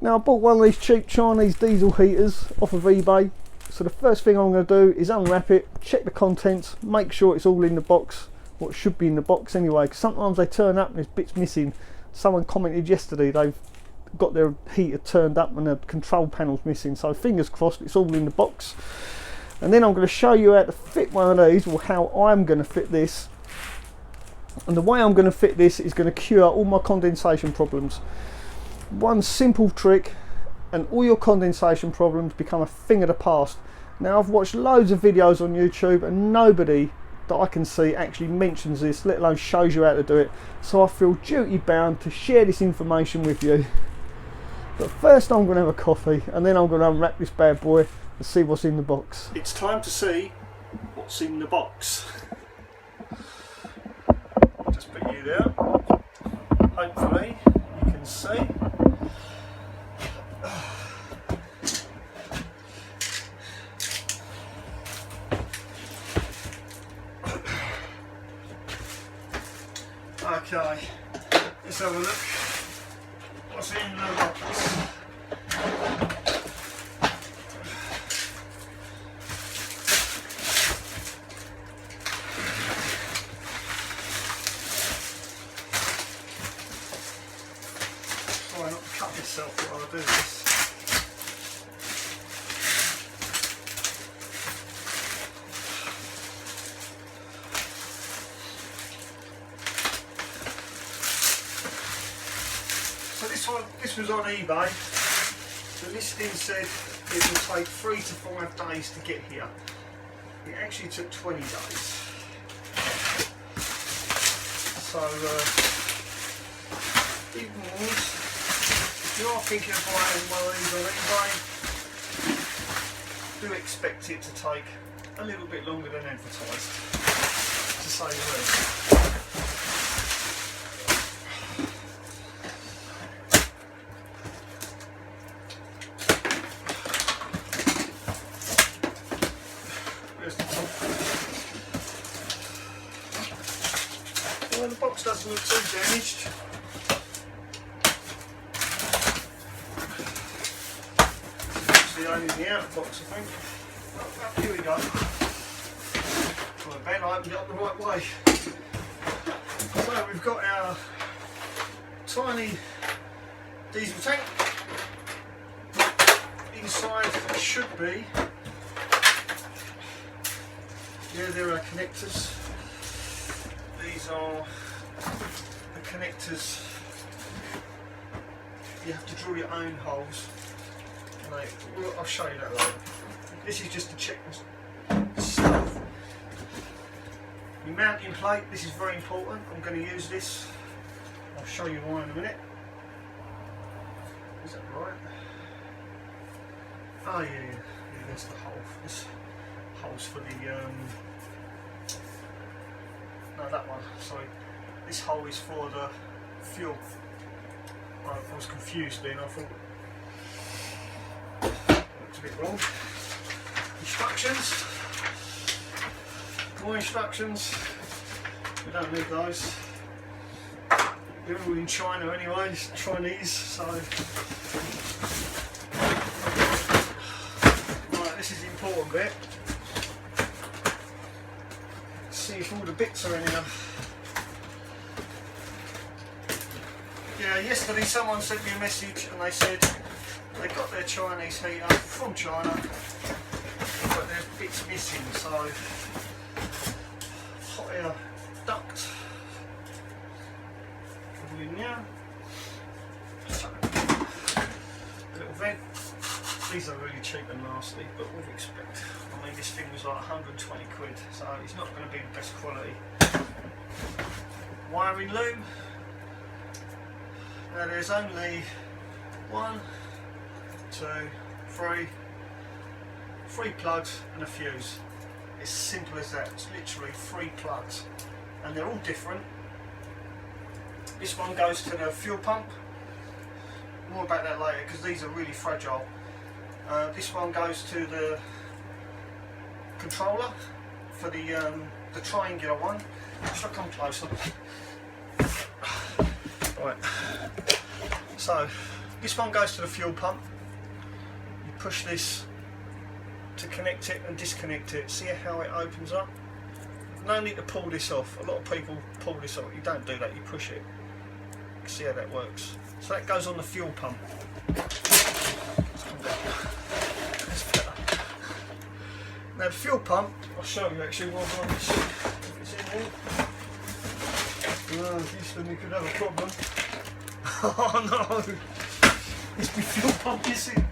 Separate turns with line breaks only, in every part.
Now I bought one of these cheap Chinese diesel heaters off of eBay. So the first thing I'm going to do is unwrap it, check the contents, make sure it's all in the box, what should be in the box anyway, because sometimes they turn up and there's bits missing. Someone commented yesterday they've got their heater turned up and the control panel's missing, so fingers crossed it's all in the box. And then I'm going to show you how to fit one of these, or how I'm going to fit this. And the way I'm going to fit this is going to cure all my condensation problems. One simple trick and all your condensation problems become a thing of the past. Now I've watched loads of videos on YouTube and nobody that I can see actually mentions this, let alone shows you how to do it. So I feel duty bound to share this information with you. But first I'm going to have a coffee and then I'm going to unwrap this bad boy and see what's in the box. It's time to see what's in the box. Just put you there. Hopefully you can see. Okay, let's have a look. What's in the box? Try not to cut myself while I do this. This was on eBay. The listing said it will take 3 to 5 days to get here. It actually took 20 days. So, be warned, if you are thinking of buying one of these on eBay, do expect it to take a little bit longer than advertised, to say the least. Well, the box doesn't look too damaged. It's the only in the outer box, I think. Oh, here we go. Well, Ben, I opened it up the right way. So we've got our tiny diesel tank. Inside should be, yeah, there are connectors. These are the connectors. You have to drill your own holes. And I'll show you that later. This is just to check stuff. Your mounting plate, this is very important. I'm going to use this. I'll show you why in a minute. Is that right? Oh yeah, that's the hole. This hole's for the no, that one, sorry. This hole is for the fuel. I was confused then, I thought looks a bit wrong. Instructions. More instructions. We don't need those. They're all in China anyway, it's Chinese, so. Right, this is the important bit. See if all the bits are in here. Yeah, yesterday someone sent me a message and they said they got their Chinese heater from China, but there's bits missing, so hot air duct all in there. So, a little vent. These are really cheap and nasty, but what do you expect? I mean, this thing was like 120 quid, so it's not going to be the best quality. Wiring loom. Now there's only 1, 2, 3 plugs and a fuse. It's simple as that. It's literally 3 plugs, and they're all different. This one goes to the fuel pump. More about that later because these are really fragile. This one goes to the controller for the triangular one. Should I come closer? Right. So This one goes to the fuel pump. You push this to connect it and disconnect it. See how it opens up? No need to pull this off. A lot of people pull this off. You don't do that, you push it. See how that works. So that goes on the fuel pump. Let's come down. That's better. Now the fuel pump, I'll show you actually while I'm on this. If it's in here. Oh, Houston, you could have a problem. Oh no! It's my fuel pump missing.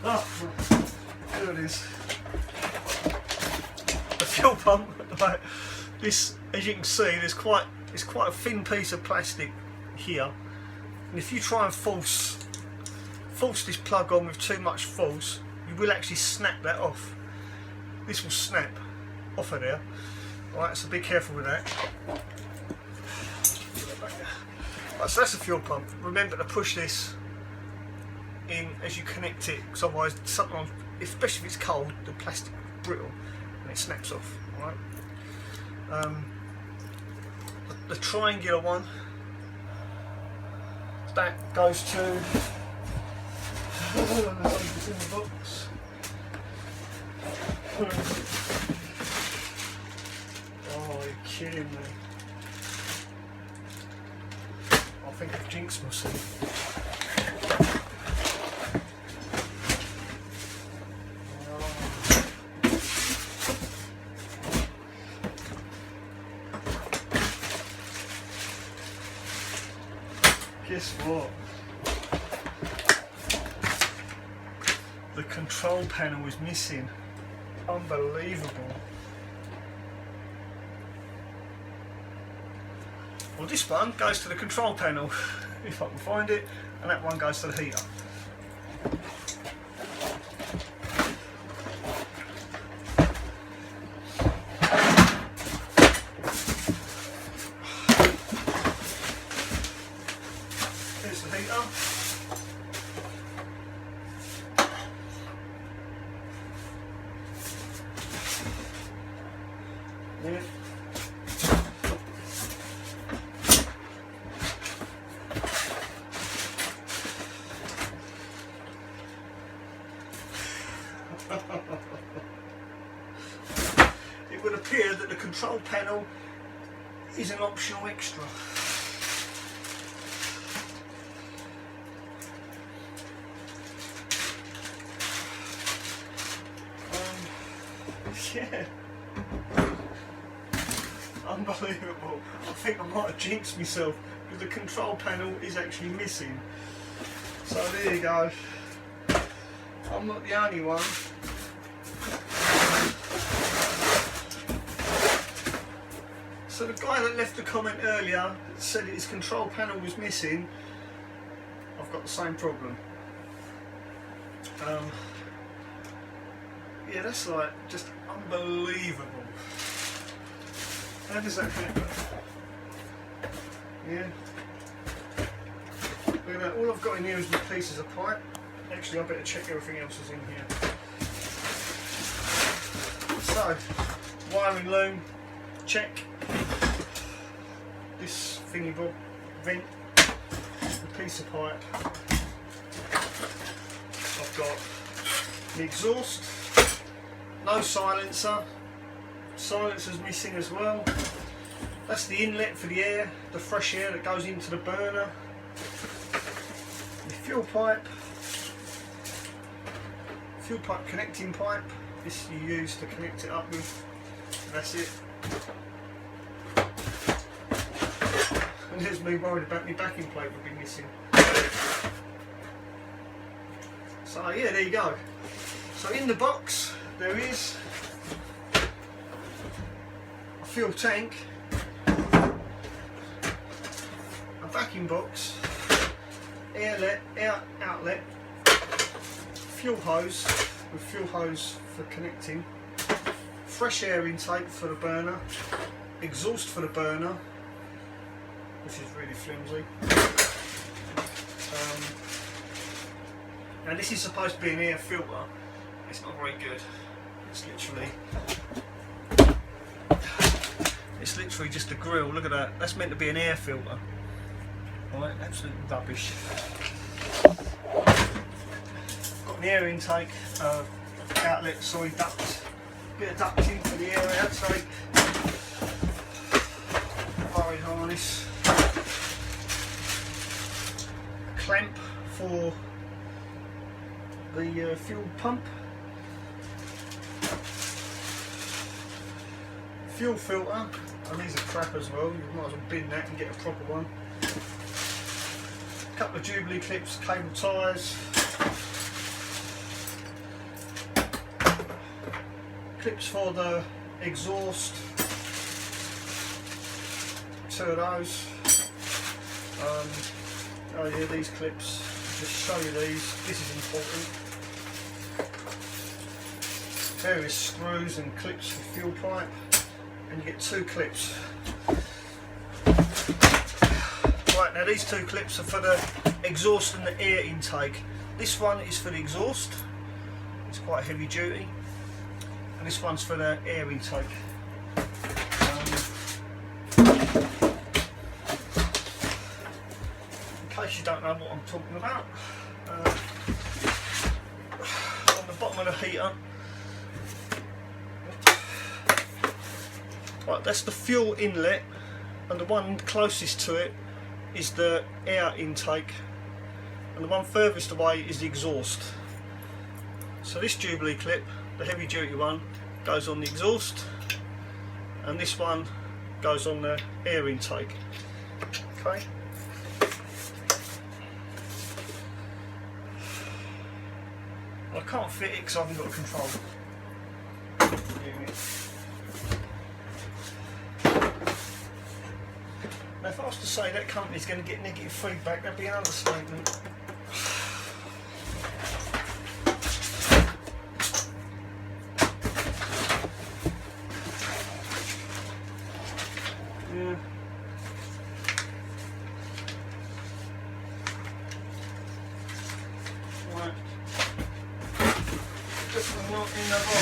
Oh, there it is. The fuel pump, like this, as you can see, it's quite a thin piece of plastic here, and if you try and force this plug on with too much force, you will actually snap that off. This will snap off of there. Alright, so be careful with that. Right, so that's the fuel pump. Remember to push this in as you connect it, because otherwise sometimes, especially if it's cold, the plastic is brittle and it snaps off. Alright. The triangular one, that goes to it's in the box. Oh, you're kidding me. I think I've jinxed myself. Guess what? The control panel is missing. Unbelievable. Well, this one goes to the control panel, if I can find it, and that one goes to the heater. Here's the heater. Yeah. It would appear that the control panel is an optional extra. Yeah. Unbelievable. I think I might have jinxed myself because the control panel is actually missing. So there you go. I'm not the only one. So the guy that left the comment earlier that said his control panel was missing, I've got the same problem. Yeah, that's like just unbelievable. How does that happen? Yeah. Look at that. All I've got in here is my pieces of pipe. Actually, I better check everything else is in here. So, wiring loom, check. This thingy bob, vent, a piece of pipe. I've got the exhaust, no silencer. Silencer's missing as well. That's the inlet for the air, the fresh air that goes into the burner. The fuel pipe connecting pipe. This you use to connect it up with. That's it. And there's me worried about my backing plate would be missing. So yeah, there you go. So in the box there is a fuel tank, a vacuum box, air outlet, fuel hose with fuel hose for connecting, fresh air intake for the burner, exhaust for the burner, which is really flimsy. Now this is supposed to be an air filter. It's not very good. It's literally It's literally just a grill. Look at that. That's meant to be an air filter. Right, absolute rubbish. Got an air intake, outlet, sorry, duct. Bit of ducting for the air outtake. Wiring harness. Clamp for the fuel pump. Fuel filter, and these are crap as well. You might as well bin that and get a proper one. A couple of Jubilee clips, cable ties, clips for the exhaust, 2 of those. Oh yeah, these clips, just show you these, this is important. Various screws and clips for fuel pipe, and you get 2 clips. Right, now these 2 clips are for the exhaust and the air intake. This one is for the exhaust, it's quite heavy duty, and this one's for the air intake. In case you don't know what I'm talking about, on the bottom of the heater, right, that's the fuel inlet, and the one closest to it is the air intake, and the one furthest away is the exhaust. So this Jubilee clip, the heavy duty one, goes on the exhaust, and this one goes on the air intake. Okay. I can't fit it because I haven't got a control unit. Now if I was to say that company's going to get negative feedback, that'd be an understatement. Yeah. Right. Definitely not in the box.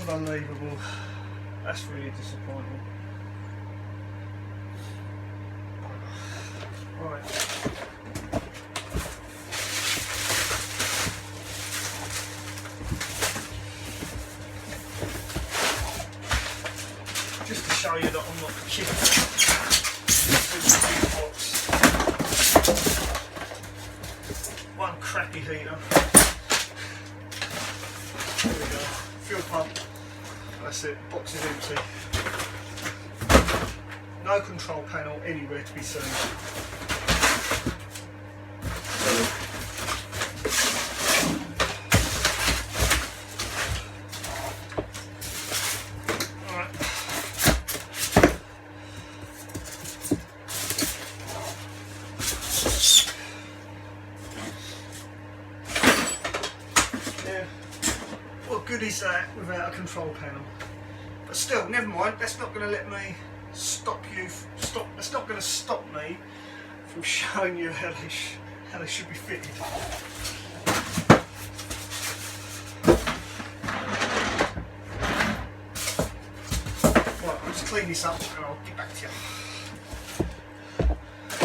Unbelievable. That's really disappointing. Right. Just to show you that I'm not kidding. One crappy heater. There we go. Fuel pump. That's it. Box is empty. No control panel anywhere to be seen. Yeah, what good is that without a control panel? But still, never mind, that's not going to let me that's not going to stop me from showing you how they should be fitted. Right, I'll just clean this up and I'll get back to you.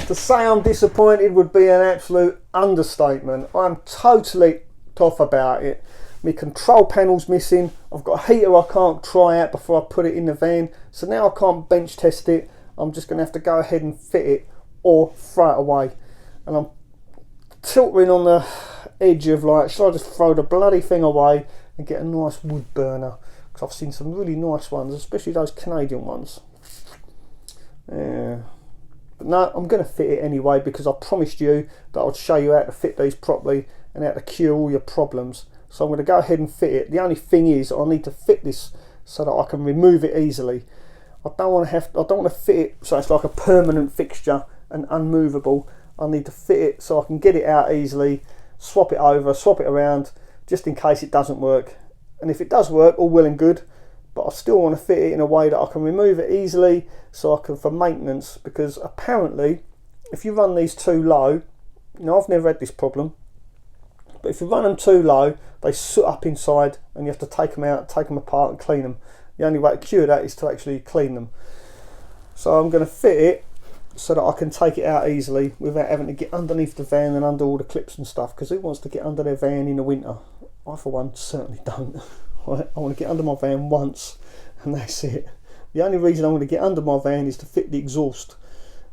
To say I'm disappointed would be an absolute understatement. I'm totally tough about it. My control panel's missing. I've got a heater I can't try out before I put it in the van, so now I can't bench test it. I'm just going to have to go ahead and fit it or throw it away. And I'm tilting on the edge of like, should I just throw the bloody thing away and get a nice wood burner? Because I've seen some really nice ones, especially those Canadian ones. Yeah. But no, I'm going to fit it anyway, because I promised you that I'd show you how to fit these properly and how to cure all your problems. So I'm going to go ahead and fit it. The only thing is, I need to fit this so that I can remove it easily. I don't want to fit it so it's like a permanent fixture and unmovable. I need to fit it so I can get it out easily, swap it over, swap it around, just in case it doesn't work. And if it does work, all well and good, but I still want to fit it in a way that I can remove it easily, so I can, for maintenance, because apparently if you run these too low, you know, I've never had this problem, but if you run them too low, they soot up inside and you have to take them out, take them apart and clean them. The only way to cure that is to actually clean them. So I'm going to fit it so that I can take it out easily without having to get underneath the van and under all the clips and stuff, because who wants to get under their van in the winter? I for one certainly don't. I want to get under my van once and that's it. The only reason I want to get under my van is to fit the exhaust.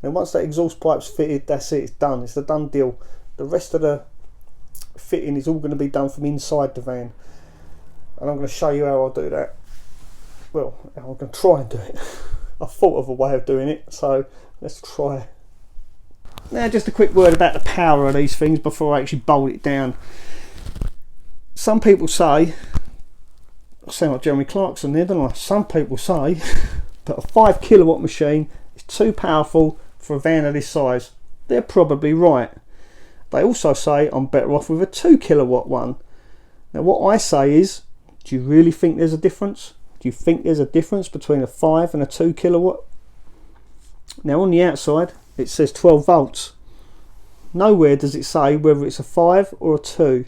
And once that exhaust pipe's fitted, that's it, it's done, it's the done deal. The rest of the fitting is all going to be done from inside the van, and I'm going to show you how I'll do that. Well, I'm going to try and do it. I thought of a way of doing it, so let's try. Now just a quick word about the power of these things before I actually bolt it down. Some people say, I sound like Jeremy Clarkson there, don't I? Some people say that a 5 kilowatt machine is too powerful for a van of this size. They're probably right. They also say I'm better off with a 2 kilowatt one. Now what I say is, do you really think there's a difference? Do you think there's a difference between a 5 and a 2 kilowatt? Now on the outside it says 12 volts. Nowhere does it say whether it's a 5 or a 2.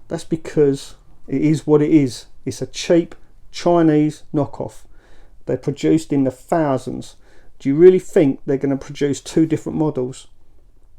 That's because it is what it is. It's a cheap Chinese knockoff. They're produced in the thousands. Do you really think they're going to produce two different models?